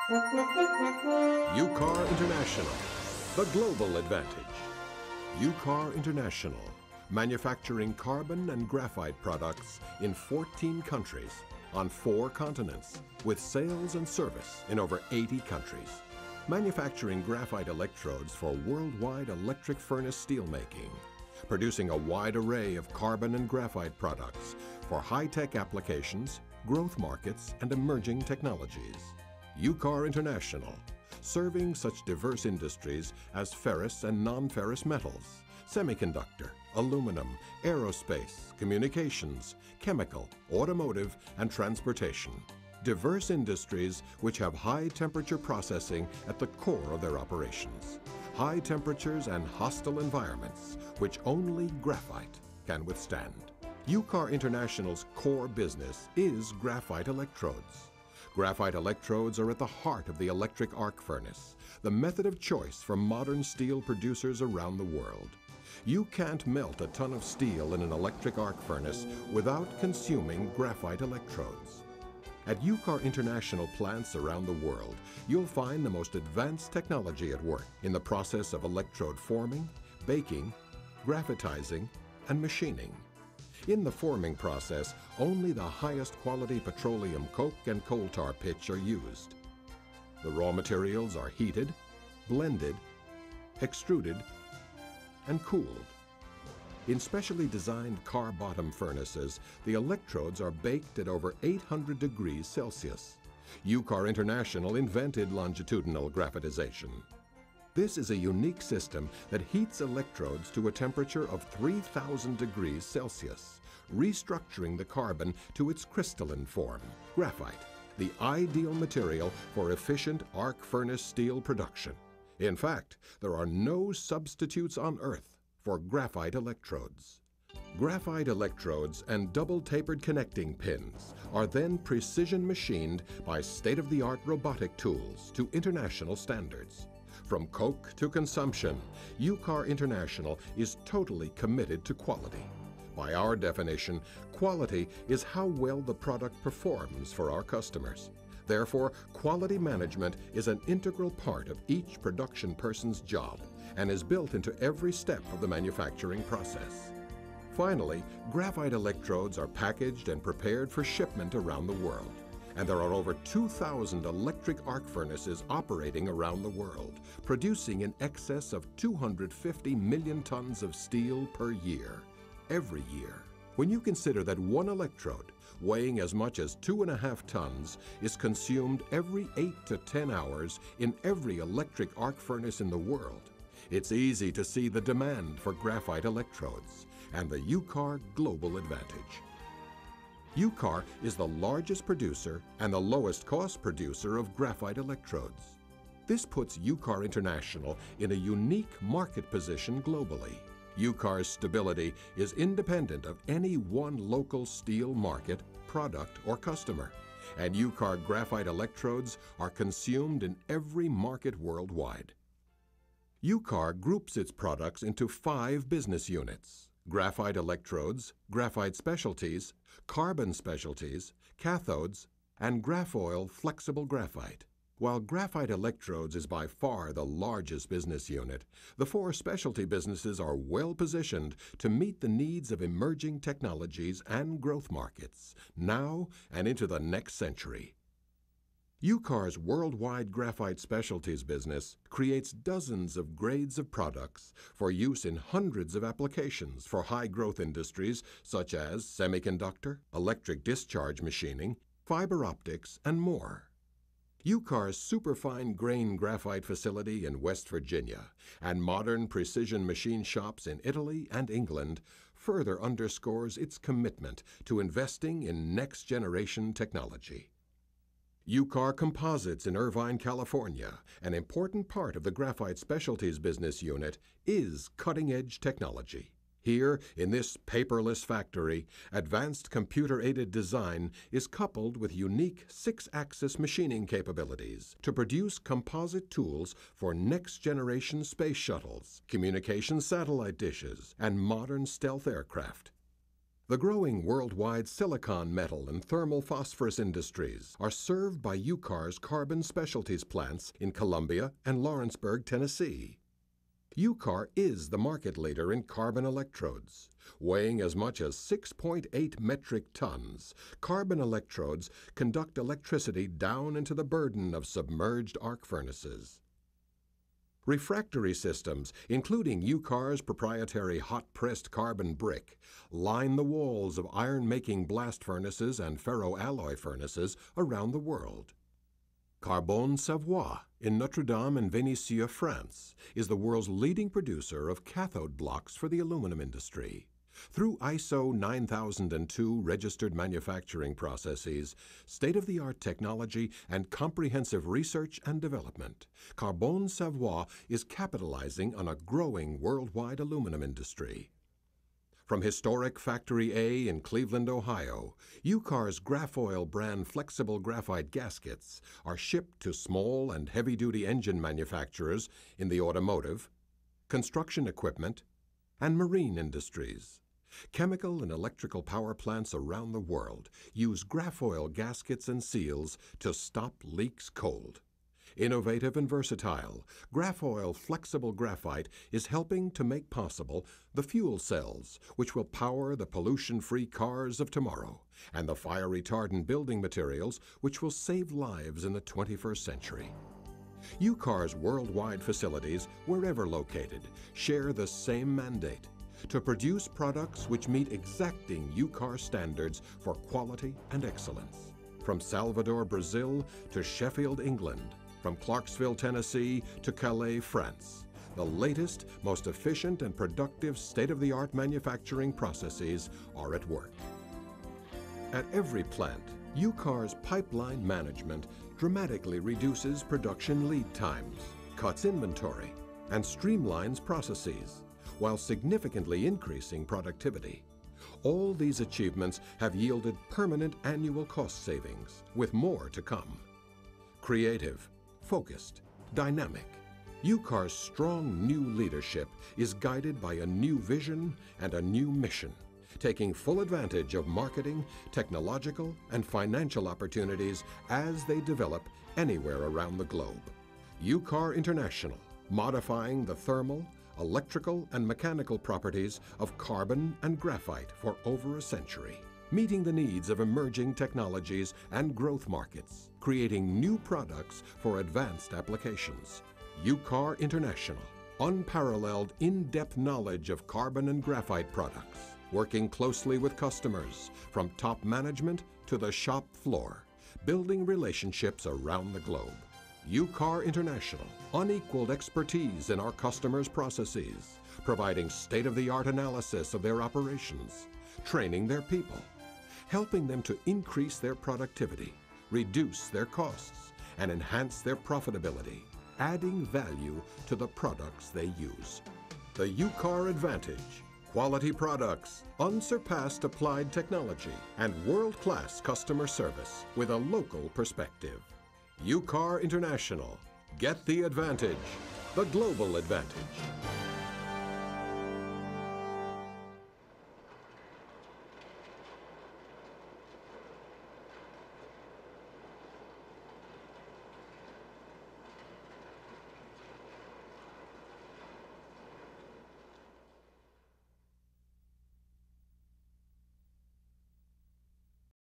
UCAR International, the global advantage. UCAR International, manufacturing carbon and graphite products in 14 countries on 4 continents, with sales and service in over 80 countries. Manufacturing graphite electrodes for worldwide electric furnace steelmaking, producing a wide array of carbon and graphite products for high-tech applications, growth markets, and emerging technologies. UCAR International, serving such diverse industries as ferrous and non-ferrous metals, semiconductor, aluminum, aerospace, communications, chemical, automotive, and transportation. Diverse industries which have high temperature processing at the core of their operations. High temperatures and hostile environments which only graphite can withstand. UCAR International's core business is graphite electrodes. Graphite electrodes are at the heart of the electric arc furnace, the method of choice for modern steel producers around the world. You can't melt a ton of steel in an electric arc furnace without consuming graphite electrodes. At UCAR International plants around the world, you'll find the most advanced technology at work in the process of electrode forming, baking, graphitizing, and machining. In the forming process, only the highest quality petroleum coke and coal tar pitch are used. The raw materials are heated, blended, extruded, and cooled. In specially designed car bottom furnaces, the electrodes are baked at over 800 degrees Celsius. UCAR International invented longitudinal graphitization. This is a unique system that heats electrodes to a temperature of 3,000 degrees Celsius, restructuring the carbon to its crystalline form, graphite, the ideal material for efficient arc furnace steel production. In fact, there are no substitutes on Earth for graphite electrodes. Graphite electrodes and double-tapered connecting pins are then precision machined by state-of-the-art robotic tools to international standards. From coke to consumption, UCAR International is totally committed to quality. By our definition, quality is how well the product performs for our customers. Therefore, quality management is an integral part of each production person's job and is built into every step of the manufacturing process. Finally, graphite electrodes are packaged and prepared for shipment around the world. And there are over 2,000 electric arc furnaces operating around the world, producing in excess of 250 million tons of steel per year, every year. When you consider that one electrode, weighing as much as 2.5 tons, is consumed every 8 to 10 hours in every electric arc furnace in the world, it's easy to see the demand for graphite electrodes and the UCAR global advantage. UCAR is the largest producer and the lowest cost producer of graphite electrodes. This puts UCAR International in a unique market position globally. UCAR's stability is independent of any one local steel market, product, or customer, and UCAR graphite electrodes are consumed in every market worldwide. UCAR groups its products into 5 business units: graphite electrodes, graphite specialties, carbon specialties, cathodes, and Graphoil flexible graphite. While graphite electrodes is by far the largest business unit, the 4 specialty businesses are well positioned to meet the needs of emerging technologies and growth markets, now and into the next century. UCAR's worldwide graphite specialties business creates dozens of grades of products for use in hundreds of applications for high-growth industries such as semiconductor, electric discharge machining, fiber optics, and more. UCAR's superfine grain graphite facility in West Virginia and modern precision machine shops in Italy and England further underscores its commitment to investing in next-generation technology. UCAR Composites in Irvine, California, an important part of the Graphite Specialties business unit, is cutting-edge technology. Here, in this paperless factory, advanced computer-aided design is coupled with unique 6-axis machining capabilities to produce composite tools for next-generation space shuttles, communication satellite dishes, and modern stealth aircraft. The growing worldwide silicon metal and thermal phosphorus industries are served by UCAR's carbon specialties plants in Columbia and Lawrenceburg, Tennessee. UCAR is the market leader in carbon electrodes. Weighing as much as 6.8 metric tons, carbon electrodes conduct electricity down into the burden of submerged arc furnaces. Refractory systems, including UCAR's proprietary hot-pressed carbon brick, line the walls of iron-making blast furnaces and ferroalloy furnaces around the world. Carbone Savoie in Notre-Dame and Vénissieux, France, is the world's leading producer of cathode blocks for the aluminum industry. Through ISO 9002 registered manufacturing processes, state-of-the-art technology, and comprehensive research and development, Carbone Savoie is capitalizing on a growing worldwide aluminum industry. From historic Factory A in Cleveland, Ohio, UCAR's Grafoil brand flexible graphite gaskets are shipped to small and heavy-duty engine manufacturers in the automotive, construction equipment, and marine industries. Chemical and electrical power plants around the world use Grafoil gaskets and seals to stop leaks cold. Innovative and versatile, Grafoil flexible graphite is helping to make possible the fuel cells which will power the pollution-free cars of tomorrow and the fire-retardant building materials which will save lives in the 21st century. UCAR's worldwide facilities, wherever located, share the same mandate: to produce products which meet exacting UCAR standards for quality and excellence. From Salvador, Brazil to Sheffield, England, from Clarksville, Tennessee to Calais, France, the latest, most efficient and productive state-of-the-art manufacturing processes are at work. At every plant, UCAR's pipeline management dramatically reduces production lead times, cuts inventory, and streamlines processes, while significantly increasing productivity. All these achievements have yielded permanent annual cost savings, with more to come. Creative, focused, dynamic, UCAR's strong new leadership is guided by a new vision and a new mission, taking full advantage of marketing, technological, and financial opportunities as they develop anywhere around the globe. UCAR International, modifying the thermal, electrical, and mechanical properties of carbon and graphite for over a century, meeting the needs of emerging technologies and growth markets, creating new products for advanced applications. UCAR International, unparalleled in-depth knowledge of carbon and graphite products, working closely with customers from top management to the shop floor, building relationships around the globe. UCAR International, unequaled expertise in our customers' processes, providing state-of-the-art analysis of their operations, training their people, helping them to increase their productivity, reduce their costs, and enhance their profitability, adding value to the products they use. The UCAR Advantage: quality products, unsurpassed applied technology, and world-class customer service with a local perspective. UCAR International. Get the advantage, the global advantage.